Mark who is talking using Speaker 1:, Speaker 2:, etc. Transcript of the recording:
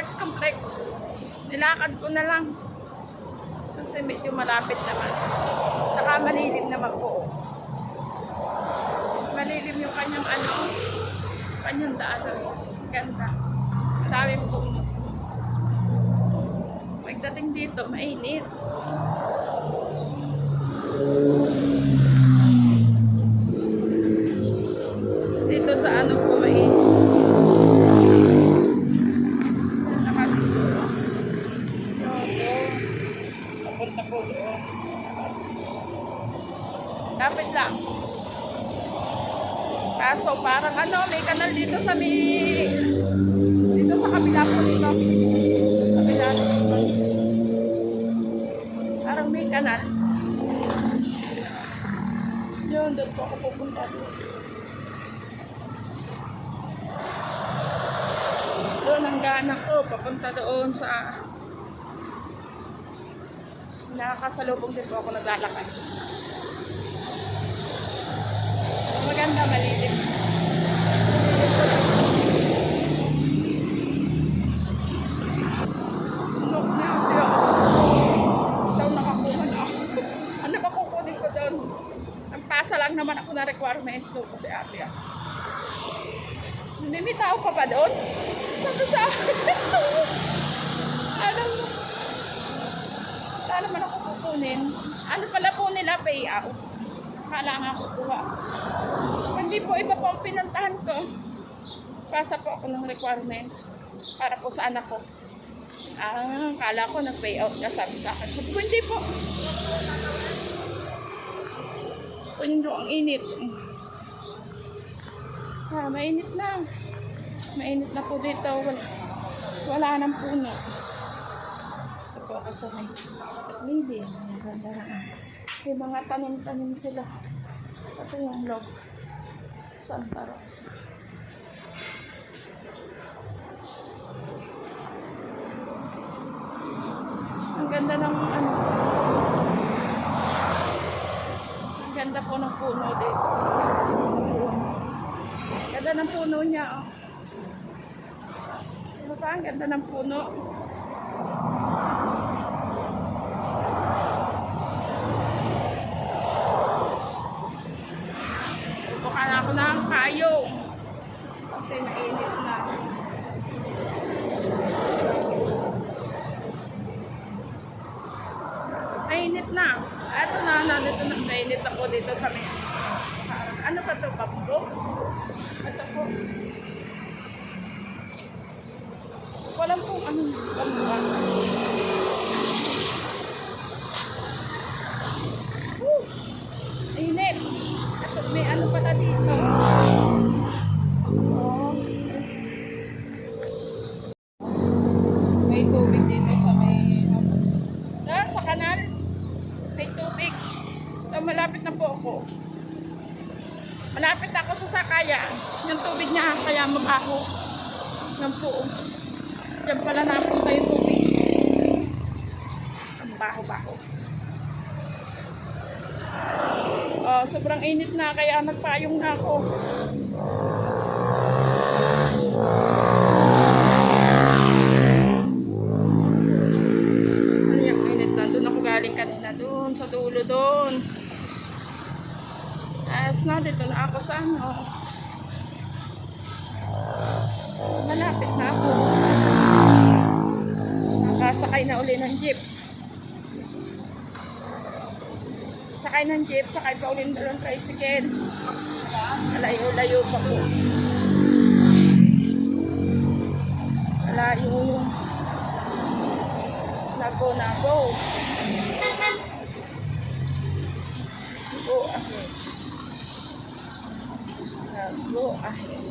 Speaker 1: sports complex. Nilakad ko na lang. Kasi medyo malapit naman. Saka malilim naman po. Malilim yung kanyang kanyang daan. Ganda. Marami puno. Pagdating dito, mainit. Dito sa po mainit. Papunta po doon. Lapit lang. Kaso parang may kanal dito sa dito sa kabila po dito. Kabila. Parang may kanal. Yun, doon po ako pupunta doon. Doon ang gana ko, papunta doon sa nakakasalubong din po ako naglalakad. Maganda, malilim. Look na, daw nakakuha na ako. Ano ba kukunin ko doon? Ang pasa lang naman ako na requirements doon ko si ate. Namimitaw ka pa doon? Sabi sa akin. Saan naman ako kukunin? Ano pala po nila payout? Akala nga kukuha. Hindi po iba po ang pinuntahan ko. Pasa po ako ng requirements para po sa anak ko. Akala ko nag-payout na, sabi sa akin. Sabi ko, hindi po. Kunin ko ang init. Mainit na. Mainit na po dito. Wala nang puno. Ito po ako sa may ganda na. May mga tanim-tanim sila. Ito yung log. Santa Rosa. Ang ganda ng ang ganda po ng puno dito. Ganda ng puno niya, oh. Ano pa? Ang ganda ng puno. Bukan ako ng kayong. Kasi mainit na. Mainit na. Ito na, dito na. Mainit ako dito sa may. Ano pa ito? Papo? Ito po. Walang pong pamuhan. Init. Ito, may pala dito. Oh. May tubig dito sa sa kanal. May tubig. So, malapit na po ako. Malapit ako sa sakayan. Yung tubig niya kaya mabaho. Yan po. Diyan pala napunta yung tubig. Ang baho-baho. Sobrang init na kaya nagpayong na ako. Ano yung init na? Doon ako galing kanina doon. Sa dulo doon. Ayos na, dito na ako sa malapit na ako. Nakasakay na uli ng jeep. Sakay ng jeep, sakay pa uli ng tricycle. Malayo-layo pa po. Malayo yung nago. Go ahead. Go ahead.